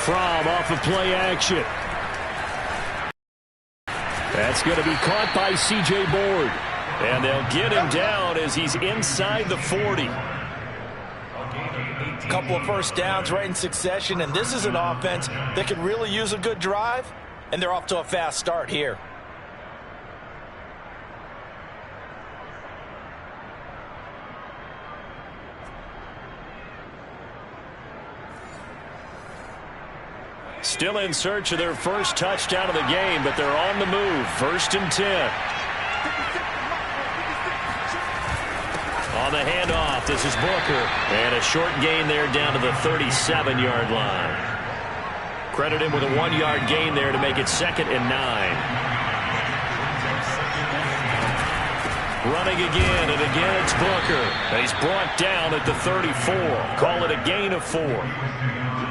from off of play action. That's going to be caught by C.J. Board. And they'll get him down as he's inside the 40. A couple of first downs right in succession, and this is an offense that could really use a good drive, and they're off to a fast start here. Still in search of their first touchdown of the game, but they're on the move. 1st and 10. On the handoff, this is Booker. And a short gain there down to the 37-yard line. Credit him with a 1-yard gain there to make it 2nd and 9. Running again, and again it's Booker. And he's brought down at the 34. Call it a gain of 4.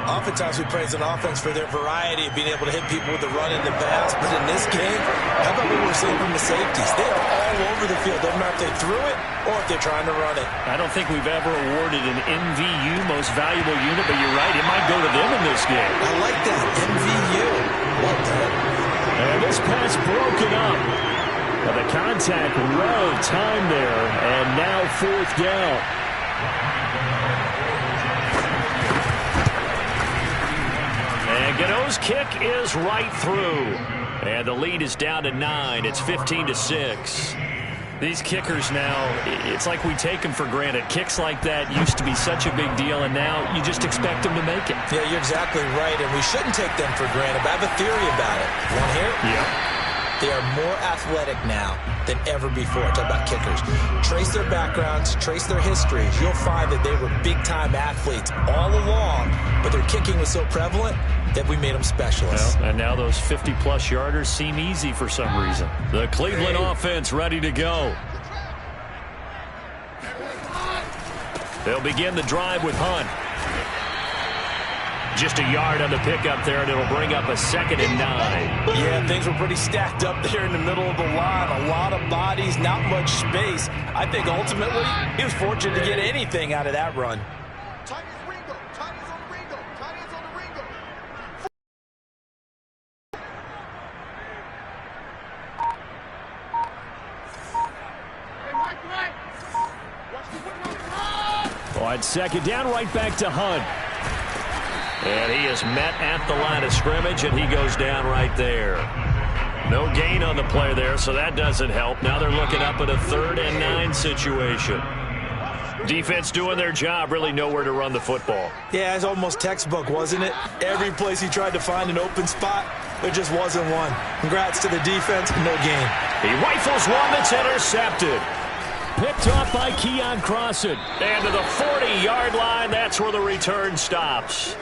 Oftentimes we praise an offense for their variety of being able to hit people with the run and the pass, but in this game, how about what we're seeing from the safeties? They are all over the field. Doesn't matter if they threw it or if they're trying to run it. I don't think we've ever awarded an MVU, most valuable unit, but you're right, it might go to them in this game. I like that, MVU. Well done. And this pass broken up. Well, the contact well timed there, and now 4th down. And Gano's kick is right through. And the lead is down to 9. It's 15-6. These kickers now, it's like we take them for granted. Kicks like that used to be such a big deal, and now you just expect them to make it. Yeah, you're exactly right, and we shouldn't take them for granted, but I have a theory about it. Want to hear it? Yeah. They are more athletic now than ever before. Talk about kickers. Trace their backgrounds, trace their histories. You'll find that they were big-time athletes all along, but their kicking was so prevalent that we made them specialists. Well, and now those 50-plus yarders seem easy for some reason. The Cleveland offense ready to go. They'll begin the drive with Hunt. Just a yard on the pickup there, and it'll bring up a 2nd and 9. Yeah, things were pretty stacked up there in the middle of the line. A lot of bodies, not much space. I think ultimately he was fortunate to get anything out of that run. On 2nd down, right back to Hunt. And he is met at the line of scrimmage, and he goes down right there. No gain on the play there, so that doesn't help. Now they're looking up at a 3rd and 9 situation. Defense doing their job, really nowhere to run the football. Yeah, it's almost textbook, wasn't it? Every place he tried to find an open spot, there just wasn't one. Congrats to the defense, no gain. He rifles one that's intercepted. Picked off by Keon Crossan. And to the 40-yard line, that's where the return stops.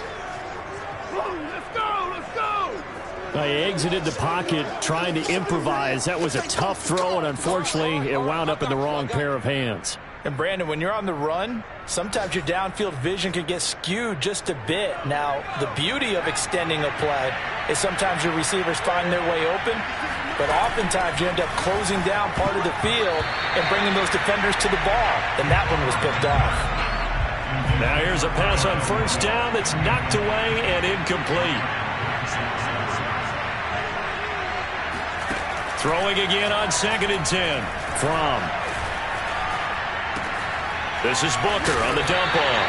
He exited the pocket trying to improvise. That was a tough throw, and unfortunately, it wound up in the wrong pair of hands. And, Brandon, when you're on the run, sometimes your downfield vision can get skewed just a bit. Now, the beauty of extending a play is sometimes your receivers find their way open, but oftentimes you end up closing down part of the field and bringing those defenders to the ball, and that one was picked off. Now here's a pass on 1st down that's knocked away and incomplete. Throwing again on 2nd and 10 from. This is Booker on the dump off.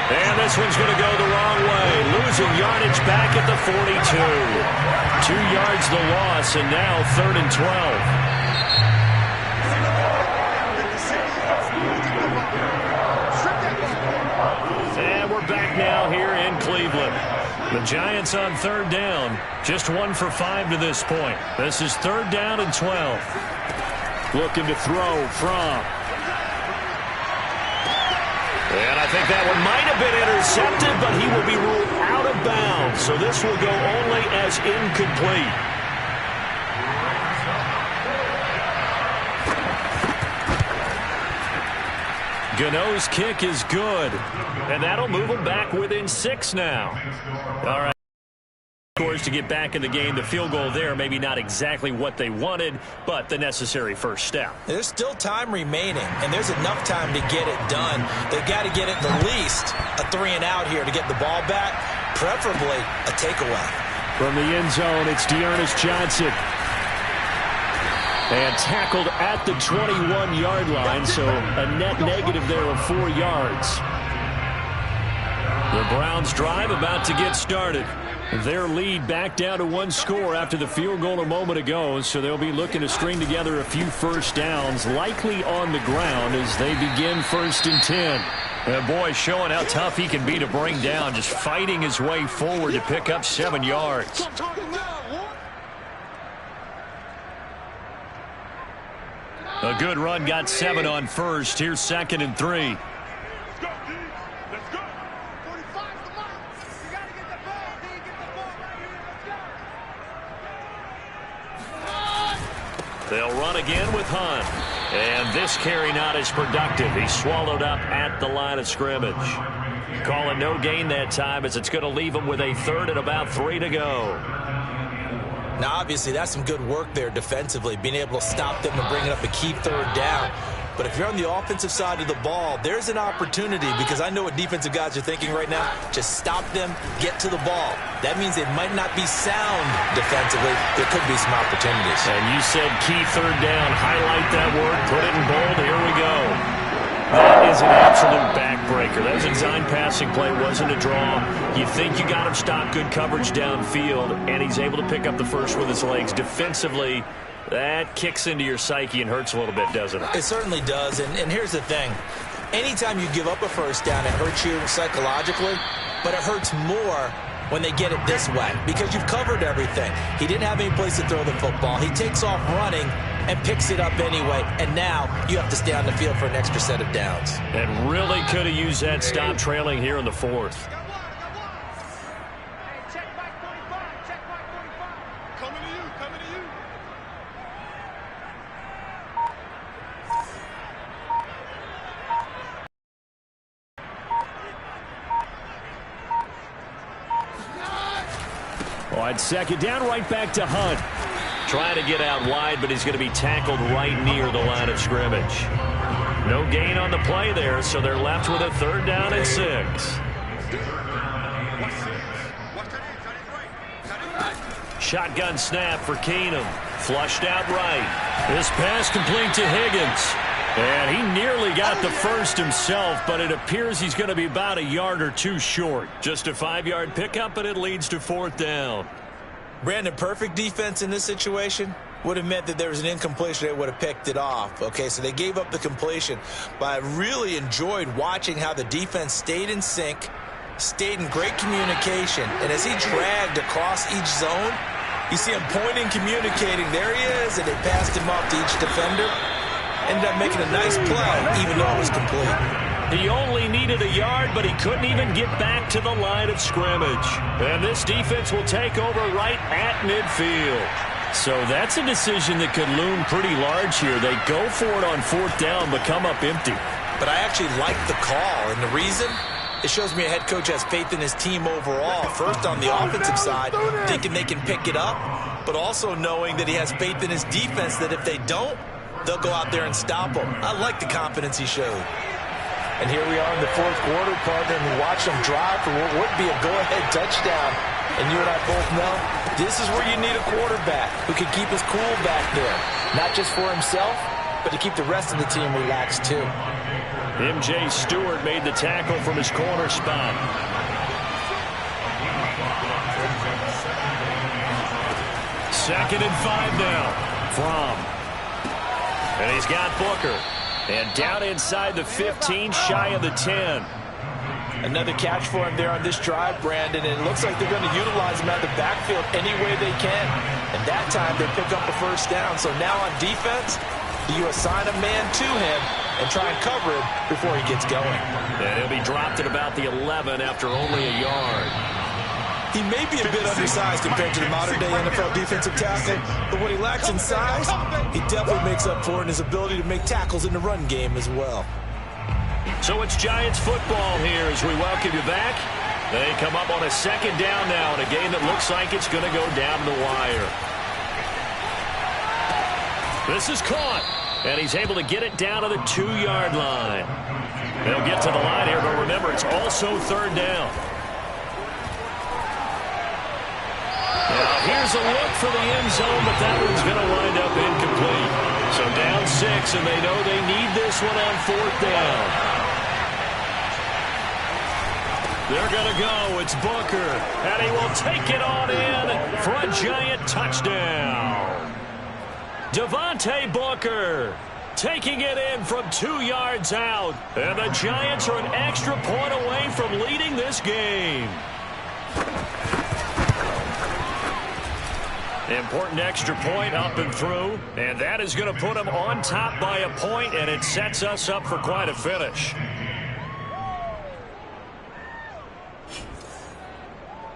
And this one's going to go the wrong way. Losing yardage back at the 42. 2 yards the loss, and now 3rd and 12. And we're back now here in Cleveland. The Giants on 3rd down. Just 1 for 5 to this point. This is 3rd down and 12. Looking to throw from. And I think that one might have been intercepted, but he will be ruled out of bounds. So this will go only as incomplete. Gano's kick is good. And that'll move him back within 6 now. All right. Scores to get back in the game. The field goal there, maybe not exactly what they wanted, but the necessary first step. There's still time remaining, and there's enough time to get it done. They've got to get at the least a 3 and out here to get the ball back. preferably a takeaway. From the end zone, it's Dearness Johnson. And tackled at the 21-yard line, so a net negative there of 4 yards. The Browns drive about to get started. Their lead back down to 1 score after the field goal a moment ago, so they'll be looking to string together a few first downs, likely on the ground as they begin 1st and 10. And boy, showing how tough he can be to bring down, just fighting his way forward to pick up 7 yards. A good run, got 7 on first. Here's 2nd and 3. They'll run again with Hunt. And this carry not as productive. He's swallowed up at the line of scrimmage. Calling no gain that time as it's going to leave him with a 3rd and about 3 to go. Now, obviously, that's some good work there defensively, being able to stop them and bringing up a key 3rd down. But if you're on the offensive side of the ball, there's an opportunity, because I know what defensive guys are thinking right now. Just stop them, get to the ball. That means it might not be sound defensively. There could be some opportunities. And you said key 3rd down. Highlight that word. Put it in bold. Here we go. That is an absolute backbreaker. That was a design passing play. Wasn't a draw. You think you got him stopped, good coverage downfield, and he's able to pick up the first with his legs. Defensively, that kicks into your psyche and hurts a little bit, doesn't it? It certainly does. And here's the thing. Anytime you give up a first down, it hurts you psychologically, but it hurts more when they get it this way, because you've covered everything. He didn't have any place to throw the football. He takes off running and picks it up anyway, and now you have to stay on the field for an extra set of downs. And really could have used that stop trailing here in the 4th. On 2nd down, right back to Hunt. Trying to get out wide, but he's going to be tackled right near the line of scrimmage. No gain on the play there, so they're left with a 3rd down and 6. Shotgun snap for Keenum. Flushed out right. This pass complete to Higgins. And he nearly got the first himself, but it appears he's going to be about a yard or 2 short. Just a 5-yard pickup, and it leads to 4th down. Brandon, perfect defense in this situation would have meant that there was an incompletion. They would have picked it off. Okay, so they gave up the completion. But I really enjoyed watching how the defense stayed in sync, stayed in great communication. And as he dragged across each zone, you see him pointing, communicating. There he is, and they passed him off to each defender. Ended up making a nice play, even though it was complete. He only needed a yard, but he couldn't even get back to the line of scrimmage. And this defense will take over right at midfield. So that's a decision that could loom pretty large here. They go for it on 4th down, but come up empty. But I actually like the call, and the reason? It shows me a head coach has faith in his team overall. First, on the offensive side, thinking they can pick it up, but also knowing that he has faith in his defense that if they don't, they'll go out there and stop them. I like the confidence he showed. And here we are in the 4th quarter, partner, and we watch them drive for what would be a go-ahead touchdown. And you and I both know this is where you need a quarterback who can keep his cool back there. Not just for himself, but to keep the rest of the team relaxed too. M.J. Stewart made the tackle from his corner spot. Second and 5 now. From. And he's got Booker. And down inside the 15, shy of the 10. Another catch for him there on this drive, Brandon, and it looks like they're going to utilize him out of the backfield any way they can. And that time they pick up a first down. So now on defense, you assign a man to him and try and cover him before he gets going. And he'll be dropped at about the 11 after only a yard. He may be a bit undersized compared to the modern-day NFL defensive tackle, but what he lacks in size, he definitely makes up for in his ability to make tackles in the run game as well. So it's Giants football here as we welcome you back. They come up on a 2nd down now in a game that looks like it's going to go down the wire. This is caught, and he's able to get it down to the 2-yard line. They'll get to the line here, but remember, it's also 3rd down. Here's a look for the end zone, but that one's going to wind up incomplete. So down 6, and they know they need this one on 4th down. They're going to go. It's Booker, and he will take it on in for a giant touchdown. Devontae Booker taking it in from 2 yards out, and the Giants are an extra point away from leading this game. Important extra point up and through, and that is going to put them on top by a point, and it sets us up for quite a finish.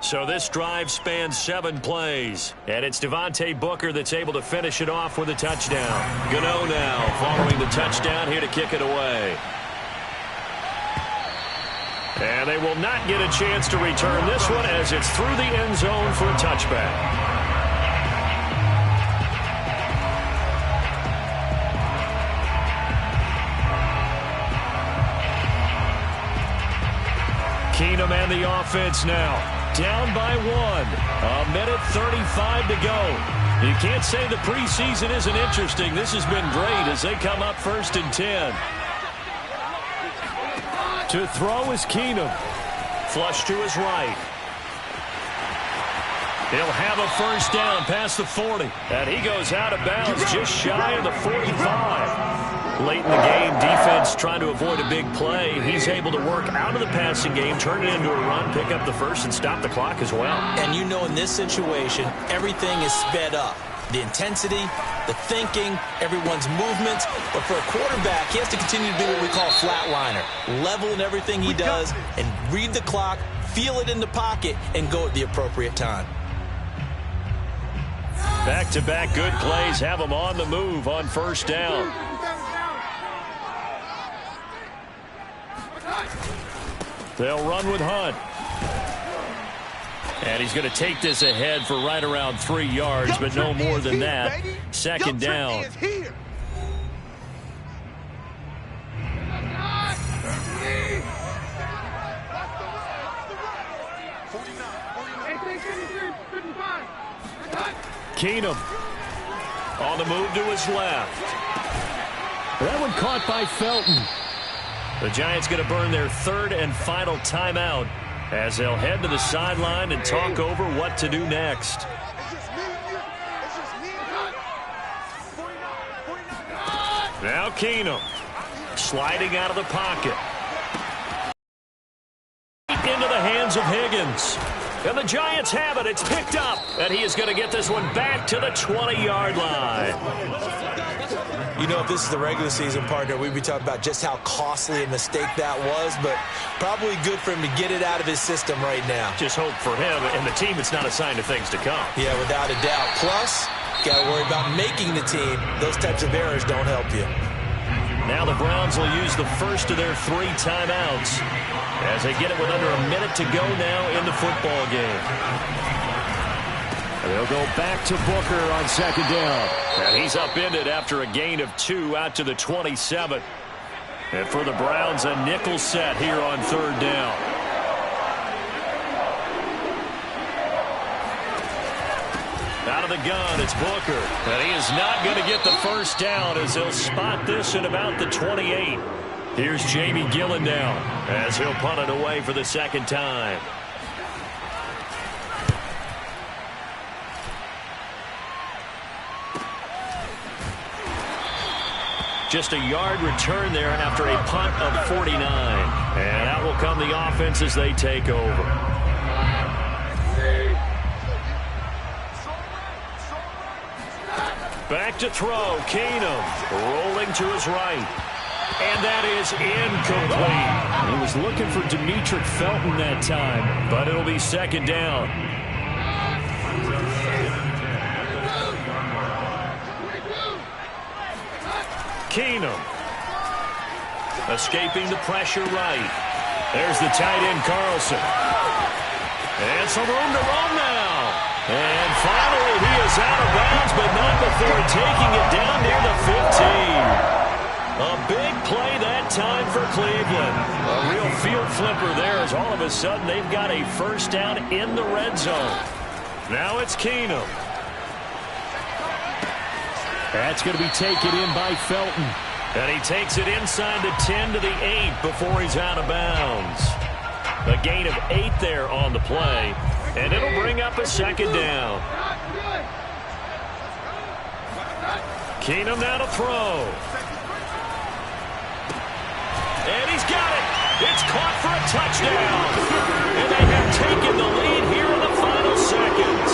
So this drive spans 7 plays, and it's Devontae Booker that's able to finish it off with a touchdown. Gano now following the touchdown here to kick it away. And they will not get a chance to return this one as it's through the end zone for a touchback. Keenum and the offense now. Down by 1. 1:35 to go. You can't say the preseason isn't interesting. This has been great as they come up 1st and 10. To throw is Keenum. Flush to his right. He'll have a first down past the 40. And he goes out of bounds just shy of the 45. Late in the game, defense trying to avoid a big play. He's able to work out of the passing game, turn it into a run, pick up the first, and stop the clock as well. And you know in this situation, everything is sped up. The intensity, the thinking, everyone's movements. But for a quarterback, he has to continue to do what we call flatliner. Level in everything he does and read the clock, feel it in the pocket, and go at the appropriate time. Back-to-back good plays have him on the move on first down. They'll run with Hunt. And he's going to take this ahead for right around 3 yards, but no more than that. Second down. Keenum on the move to his left. That one caught by Felton. The Giants going to burn their 3rd and final timeout as they'll head to the sideline and talk over what to do next. Now Keenum sliding out of the pocket. Into the hands of Higgins. And the Giants have it. It's picked up. And he is going to get this one back to the 20-yard line. You know, if this is the regular season, partner, we'd be talking about just how costly a mistake that was, but probably good for him to get it out of his system right now. Just hope for him and the team it's not a sign of things to come. Yeah, without a doubt. Plus, got to worry about making the team. Those types of errors don't help you. Now the Browns will use the first of their 3 timeouts as they get it with under a minute to go now in the football game. They'll go back to Booker on second down. And he's upended after a gain of 2 out to the 27. And for the Browns, a nickel set here on 3rd down. Out of the gun, it's Booker. And he is not going to get the first down as they'll spot this at about the 28. Here's Jamie Gillen now as he'll punt it away for the 2nd time. Just a yard return there after a punt of 49. And out will come the offense as they take over. Back to throw. Keenum rolling to his right. And that is incomplete. He was looking for Demetric Felton that time, but it'll be 2nd down. Keenum escaping the pressure right. There's the tight end Carlson. And some room to roam now. And finally he is out of bounds, but not before taking it down near the 15. A big play that time for Cleveland. A real field flipper there as all of a sudden they've got a first down in the red zone. Now it's Keenum. That's going to be taken in by Felton. And he takes it inside the 10 to the 8 before he's out of bounds. A gain of 8 there on the play. And it'll bring up a second down. Keenum now to throw. And he's got it. It's caught for a touchdown. And they have taken the lead here in the final seconds.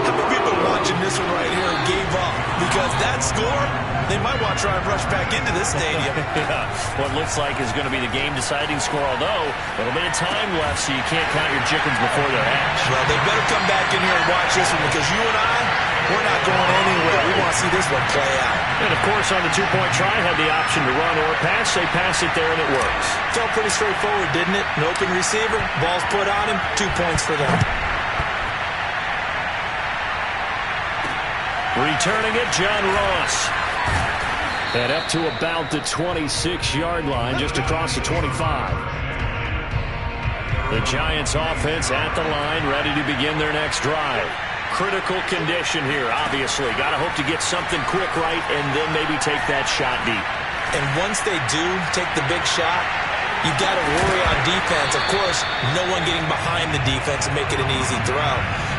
How many people watching this one right here gave up? Because that score, they might want to try and rush back into this stadium. Yeah, what looks like is going to be the game-deciding score, although a little bit of time left, so you can't count your chickens before they're hatched. Well, they better come back in here and watch this one, because you and I, we're not going anywhere. We want to see this one play out. And, of course, on the two-point try, had the option to run or pass. They pass it there, and it works. Felt pretty straightforward, didn't it? An open receiver, ball's put on him, 2 points for them. Returning it, John Ross. And up to about the 26-yard line, just across the 25. The Giants offense at the line, ready to begin their next drive. Critical condition here, obviously. Got to hope to get something quick right and then maybe take that shot deep. And once they do take the big shot, you got to worry on defense. Of course, no one getting behind the defense and make it an easy throw.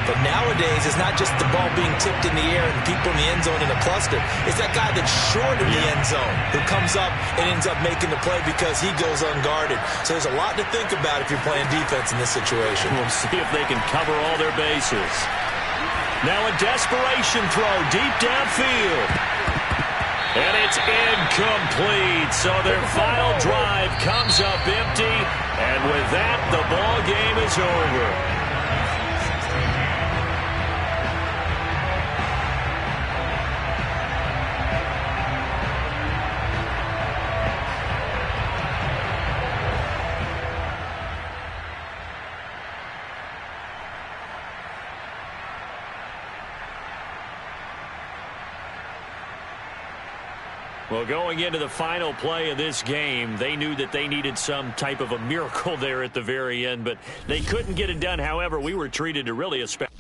But nowadays, it's not just the ball being tipped in the air and people in the end zone in a cluster. It's that guy that's short in the end zone who comes up and ends up making the play because he goes unguarded. So there's a lot to think about if you're playing defense in this situation. We'll see if they can cover all their bases. Now a desperation throw deep downfield. And it's incomplete. So their final drive comes up empty. And with that, the ball game is over. Well, going into the final play of this game, they knew that they needed some type of a miracle there at the very end, but they couldn't get it done. However, we were treated to really a special.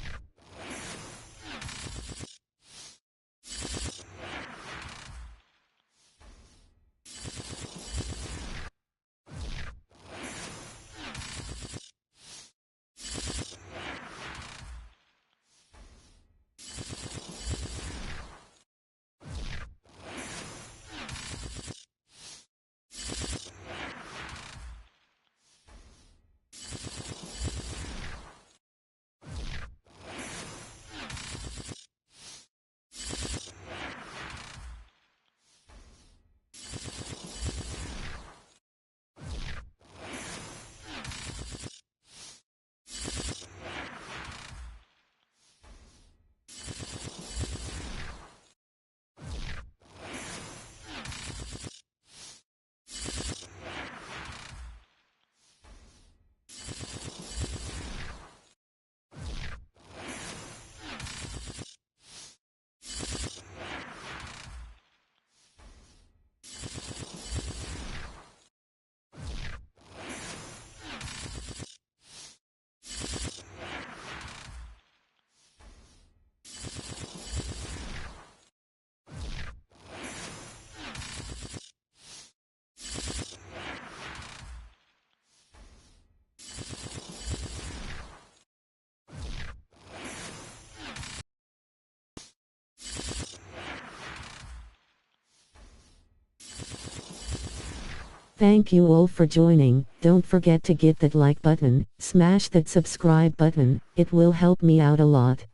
Thank you all for joining. Don't forget to hit that like button, smash that subscribe button, it will help me out a lot.